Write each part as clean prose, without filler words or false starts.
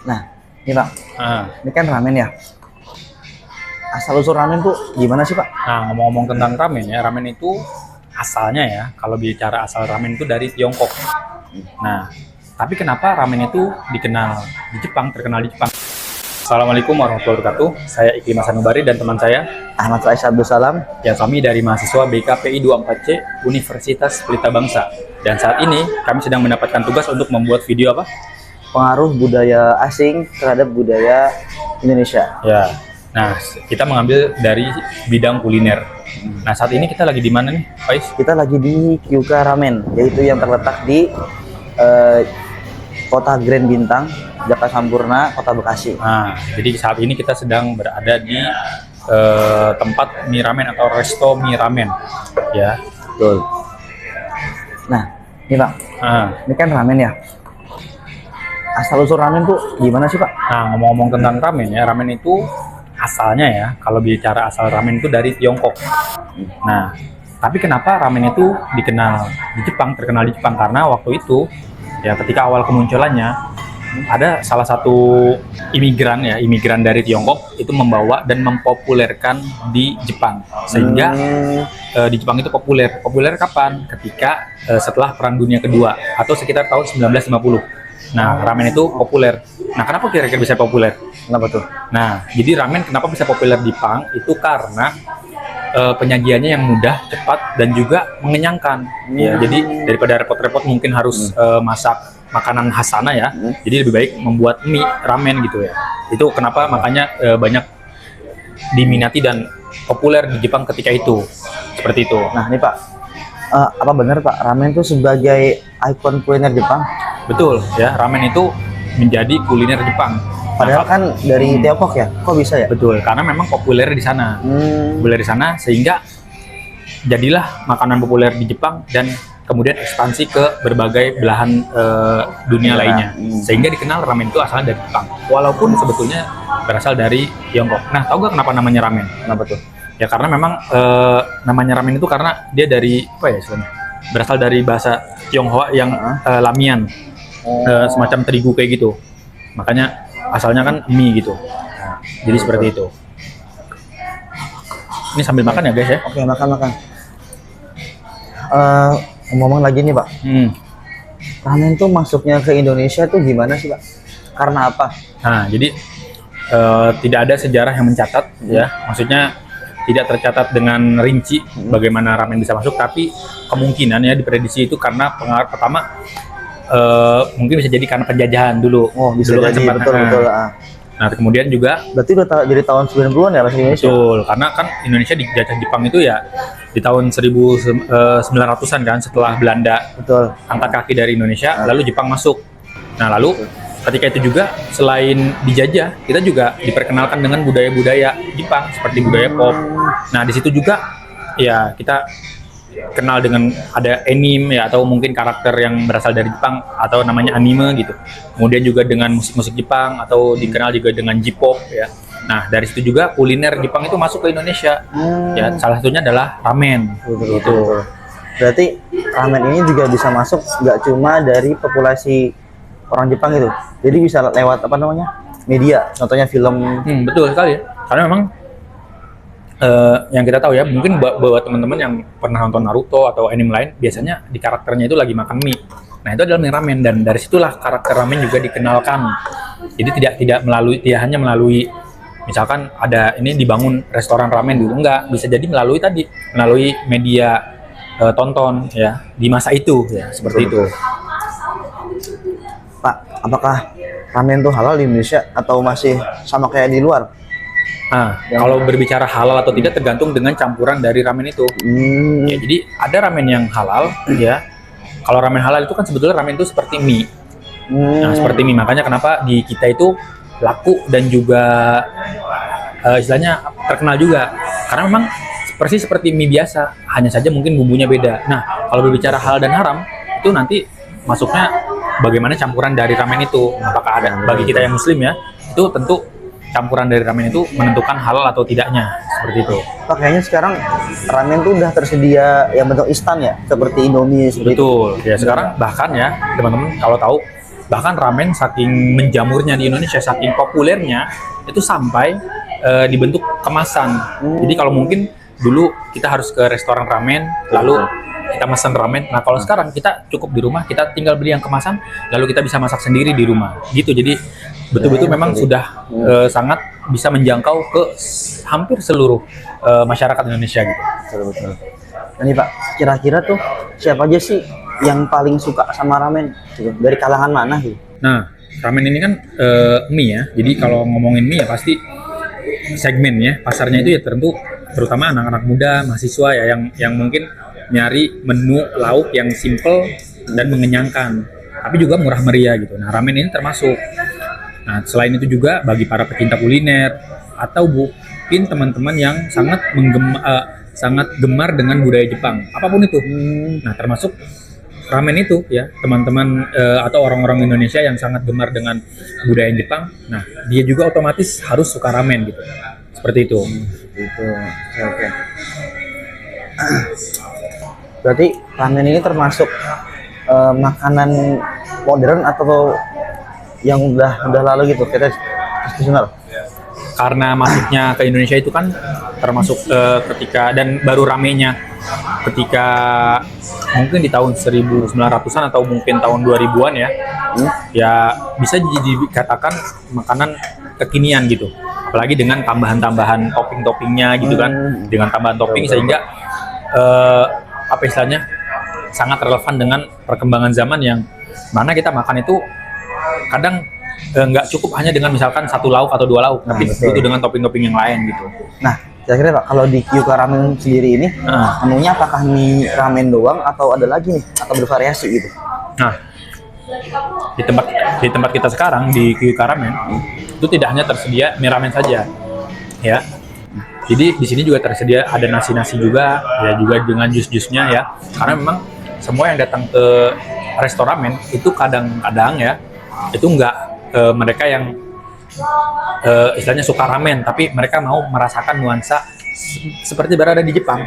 Nah, ini Pak, Nah, ini kan ramen ya. Asal usul ramen tuh gimana sih Pak? nah, ngomong-ngomong tentang ramen ya, ramen itu asalnya ya, kalau bicara asal ramen itu dari Tiongkok. Nah, tapi kenapa ramen itu dikenal di Jepang, terkenal di Jepang? Assalamualaikum warahmatullahi wabarakatuh. Saya Iklim Hasanubari dan teman saya, Ahmad Faiz Abdul Salam. ya kami dari mahasiswa BKPI 24C Universitas Pelita Bangsa. Dan saat ini kami sedang mendapatkan tugas untuk membuat video apa? Pengaruh budaya asing terhadap budaya Indonesia. Ya. Nah, kita mengambil dari bidang kuliner. Nah, saat ini kita lagi di mana nih, Faiz? Kita lagi di Kyuka Ramen, yaitu yang terletak di Kota Grand Bintang, Jakarta Sampurna, Kota Bekasi. Nah, jadi saat ini kita sedang berada di tempat mie ramen atau resto mie ramen, ya. Betul. Nah, ini Pak, ini kan ramen ya. Asal usul ramen tuh gimana sih Pak? Nah, ngomong-ngomong tentang ramen ya, ramen itu asalnya ya, kalau bicara asal ramen itu dari Tiongkok. Nah, tapi kenapa ramen itu dikenal di Jepang, terkenal di Jepang? Karena waktu itu, ya ketika awal kemunculannya, ada salah satu imigran dari Tiongkok itu membawa dan mempopulerkan di Jepang. Sehingga di Jepang itu populer. Populer kapan? Ketika setelah Perang Dunia Kedua atau sekitar tahun 1950. Nah, ramen itu populer. Nah, kenapa kira-kira bisa populer? Kenapa tuh? Nah, jadi ramen kenapa bisa populer di Jepang? Itu karena penyajiannya yang mudah, cepat, dan juga mengenyangkan. Ya, jadi daripada repot-repot mungkin harus masak makanan khas sana ya. Jadi lebih baik membuat mie ramen gitu ya. Itu kenapa makanya banyak diminati dan populer di Jepang ketika itu. Seperti itu. Nah, nih Pak, apa benar Pak ramen itu sebagai ikon kuliner Jepang? Betul ya, ramen itu menjadi kuliner Jepang. Padahal kan dari Tiongkok ya, kok bisa ya? Betul, karena memang populer di sana. Populer di sana sehingga jadilah makanan populer di Jepang dan kemudian ekspansi ke berbagai belahan dunia lainnya. Sehingga dikenal ramen itu asalnya dari Jepang. Walaupun sebetulnya berasal dari Tiongkok. Nah, tahu gak kenapa namanya ramen? Kenapa tuh? Ya karena memang namanya ramen itu karena dia dari apa ya istilahnya? Berasal dari bahasa Tionghoa yang lamian. Semacam terigu kayak gitu. Makanya asalnya kan mie gitu. Nah, jadi seperti itu. Ini sambil makan ya guys ya. Oke, makan. Ngomong lagi nih Pak, ramen tuh masuknya ke Indonesia tuh gimana sih Pak? Karena apa? Nah, jadi tidak ada sejarah yang mencatat ya. Maksudnya tidak tercatat dengan rinci bagaimana ramen bisa masuk, tapi kemungkinan ya diprediksi itu karena pengaruh pertama mungkin bisa jadi karena penjajahan dulu. Oh, bisa dulu jadi, kan betul. Nah, kemudian juga Berarti udah dari tahun 90-an ya Mas Indonesia? betul, karena kan Indonesia dijajah Jepang itu ya di tahun 1900-an kan, setelah Belanda Betul. angkat kaki dari Indonesia, lalu Jepang masuk. Nah, lalu ketika itu juga selain dijajah, kita juga diperkenalkan dengan budaya-budaya Jepang seperti budaya pop. Nah, di situ juga ya kita kenal dengan ada anime ya, atau mungkin karakter yang berasal dari Jepang atau namanya anime gitu. Kemudian juga dengan musik-musik Jepang atau dikenal juga dengan J-pop ya. Nah, dari situ juga kuliner Jepang itu masuk ke Indonesia. Ya, salah satunya adalah ramen. Betul. Berarti ramen ini juga bisa masuk nggak cuma dari populasi orang Jepang gitu. Jadi bisa lewat apa namanya? Media, contohnya film. Betul sekali ya. Karena memang yang kita tahu ya, mungkin buat teman-teman yang pernah nonton Naruto atau anime lain, biasanya di karakternya itu lagi makan mie. Nah, itu adalah mie ramen, dan dari situlah karakter ramen juga dikenalkan. Jadi tidak hanya melalui misalkan ada ini dibangun restoran ramen dulu, enggak, bisa jadi melalui media tonton ya di masa itu ya, seperti itu. Pak, apakah ramen tuh halal di Indonesia atau masih sama kayak di luar? Nah, kalau berbicara halal atau tidak tergantung dengan campuran dari ramen itu. Ya, jadi ada ramen yang halal ya. Kalau ramen halal itu kan sebetulnya ramen itu seperti mie. Nah, seperti mie. Makanya kenapa di kita itu laku dan juga istilahnya terkenal juga. Karena memang persis seperti mie biasa, hanya saja mungkin bumbunya beda. Nah, kalau berbicara halal dan haram, itu nanti masuknya bagaimana campuran dari ramen itu. Apakah ada bagi kita yang muslim ya, itu tentu campuran dari ramen itu menentukan halal atau tidaknya, seperti itu. Pakainya sekarang ramen tuh udah tersedia yang bentuk instan ya, seperti Indomie. Betul. Ya, sekarang bahkan ya teman-teman kalau tahu Bahkan ramen saking menjamurnya di Indonesia, saking populernya, itu sampai dibentuk kemasan. Jadi kalau mungkin dulu kita harus ke restoran ramen, lalu kita pesan ramen. Nah kalau sekarang kita cukup di rumah, kita tinggal beli yang kemasan, lalu kita bisa masak sendiri di rumah. Gitu. Jadi betul-betul memang sudah sangat bisa menjangkau ke hampir seluruh masyarakat Indonesia gitu. Betul. Nah nih Pak, kira-kira tuh siapa aja sih yang paling suka sama ramen? Gitu. Dari kalangan mana gitu? Nah, ramen ini kan mie ya. Jadi kalau ngomongin mie ya pasti segmennya, pasarnya itu ya tentu terutama anak-anak muda, mahasiswa ya yang mungkin nyari menu lauk yang simple dan mengenyangkan, tapi juga murah meriah gitu. Nah, ramen ini termasuk. Nah, selain itu juga bagi para pecinta kuliner atau mungkin teman-teman yang sangat gemar dengan budaya Jepang, apapun itu. Nah, termasuk ramen itu ya, teman-teman atau orang-orang Indonesia yang sangat gemar dengan budaya Jepang. Nah, dia juga otomatis harus suka ramen gitu. Seperti itu. Gitu. Oke. Berarti ramen ini termasuk makanan modern atau yang udah lalu gitu, kita tradisional? Karena masuknya ke Indonesia itu kan termasuk ketika dan baru ramenya ketika mungkin di tahun 1900-an atau mungkin tahun 2000-an ya. Ya bisa dikatakan makanan kekinian gitu. Apalagi dengan tambahan-tambahan topping-toppingnya gitu kan. Dengan tambahan topping sehingga apa istilahnya sangat relevan dengan perkembangan zaman yang mana kita makan itu kadang nggak cukup hanya dengan misalkan satu lauk atau dua lauk, tapi butuh dengan topping-topping yang lain gitu. Nah, kira-kira Pak, kalau di Kyuka Ramen sendiri ini, menunya apakah mie ramen doang atau ada lagi nih, atau bervariasi gitu? Nah, di tempat kita sekarang di Kyuka Ramen itu tidak hanya tersedia mie ramen saja, ya. Jadi di sini juga tersedia ada nasi-nasi juga, ya juga dengan jus-jusnya ya. Karena memang semua yang datang ke restoran ramen itu kadang-kadang ya itu nggak mereka yang istilahnya suka ramen, tapi mereka mau merasakan nuansa seperti berada di Jepang,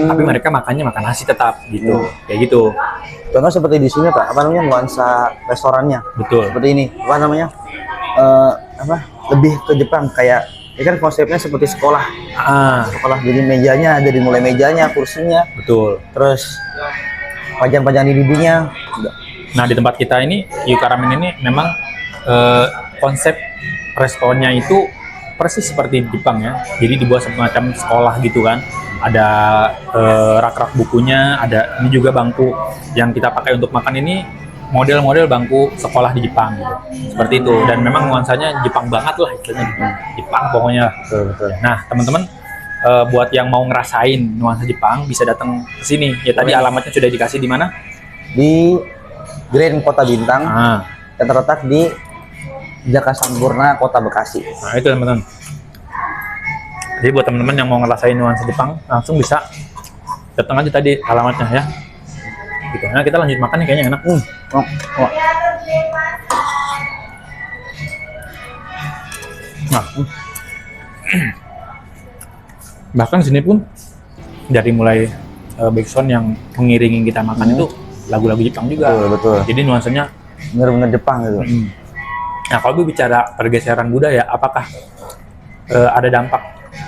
tapi mereka makan nasi tetap gitu, kayak gitu. Contoh seperti di sini Pak, apa namanya, nuansa restorannya? Betul. Seperti ini, apa namanya, lebih ke Jepang, kayak ini kan konsepnya seperti sekolah. Sekolah, jadi mejanya dari mulai mejanya, kursinya. Betul. Terus pajang-pajang di dindingnya. Nah di tempat kita ini Kyuka Ramen ini memang konsep restonya itu persis seperti di Jepang ya. Jadi dibuat semacam sekolah gitu kan. Ada rak-rak bukunya, ada ini juga bangku yang kita pakai untuk makan ini model-model bangku sekolah di Jepang gitu. Seperti itu, dan memang nuansanya Jepang banget lah istilahnya. Jepang pokoknya. Betul. Nah, teman-teman buat yang mau ngerasain nuansa Jepang bisa datang ke sini. Ya tadi alamatnya sudah dikasih di mana? Di Grand Kota Bintang. Yang terletak di Jaka Sampurna, Kota Bekasi. Nah, itu teman-teman. Jadi buat teman-teman yang mau ngerasain nuansa Jepang, langsung bisa datang aja tadi alamatnya ya. Gitu. Nah, kita lanjut makan nih, kayaknya enak. Nah, bahkan sini pun dari mulai backsound yang mengiringi kita makan itu lagu-lagu Jepang juga. Betul. Jadi nuansanya benar-benar Jepang gitu. Nah, kalau bicara pergeseran budaya, apakah ada dampak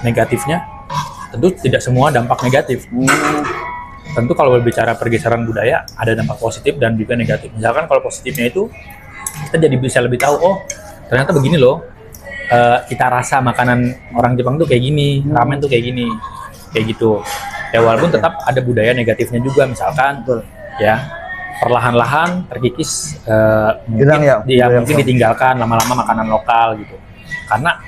negatifnya? Tentu tidak semua dampak negatif. Tentu kalau berbicara pergeseran budaya, ada dampak positif dan juga negatif. Misalkan kalau positifnya itu, kita jadi bisa lebih tahu, oh ternyata begini loh, kita rasa makanan orang Jepang tuh kayak gini, ramen tuh kayak gini, kayak gitu. Ya walaupun tetap ada budaya negatifnya juga, misalkan ya perlahan-lahan terkikis, mungkin ditinggalkan lama-lama makanan lokal gitu. Karena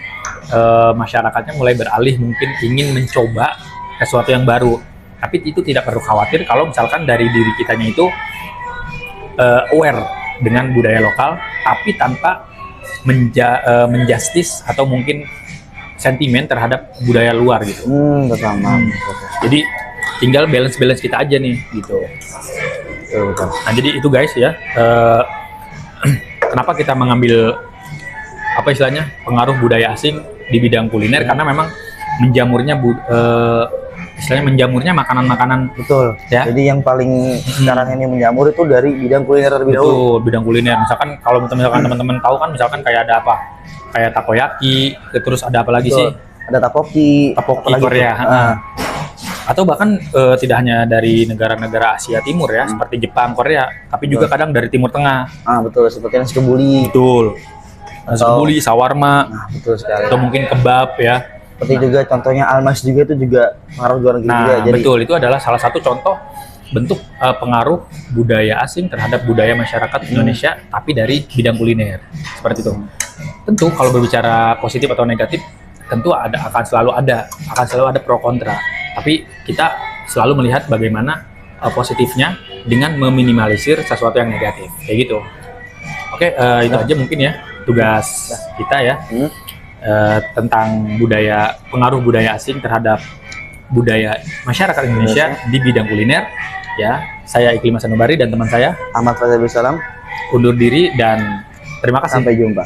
masyarakatnya mulai beralih, mungkin ingin mencoba sesuatu yang baru. Tapi itu tidak perlu khawatir kalau misalkan dari diri kitanya itu aware dengan budaya lokal, tapi tanpa menjustis atau mungkin sentimen terhadap budaya luar gitu. Jadi tinggal balance kita aja nih gitu. Nah jadi itu guys ya, kenapa kita mengambil apa istilahnya pengaruh budaya asing di bidang kuliner, karena memang menjamurnya istilahnya menjamurnya makanan-makanan. Betul. Ya. Jadi yang paling sekarang ini menjamur itu dari bidang kuliner terlebih dahulu. Betul, bidang kuliner. Misalkan kalau teman-teman tahu kan, misalkan kayak ada apa? Kayak takoyaki, terus ada apa lagi Betul. sih? Ada takoki Takoki apalagi Korea. tuh? Ah, Atau bahkan tidak hanya dari negara-negara Asia Timur ya, seperti Jepang, Korea, tapi juga kadang dari Timur Tengah. betul, seperti nasi kebuli. Betul. Nasi kebuli, sawarma, Nah, betul sekali. atau mungkin kebab ya. Seperti juga contohnya almas juga itu juga pengaruh luar negeri juga. Nah, Jadi betul, itu adalah salah satu contoh bentuk pengaruh budaya asing terhadap budaya masyarakat Indonesia, tapi dari bidang kuliner. Seperti itu. Tentu kalau berbicara positif atau negatif, tentu akan selalu ada pro kontra. Tapi kita selalu melihat bagaimana positifnya dengan meminimalisir sesuatu yang negatif. Kayak gitu. Oke, itu aja mungkin ya tugas kita ya. Tentang pengaruh budaya asing terhadap budaya masyarakat Indonesia di bidang kuliner ya. Saya Iklim Hasanubari dan teman saya Ahmad Fazal Salam. undur diri dan terima kasih. Sampai jumpa.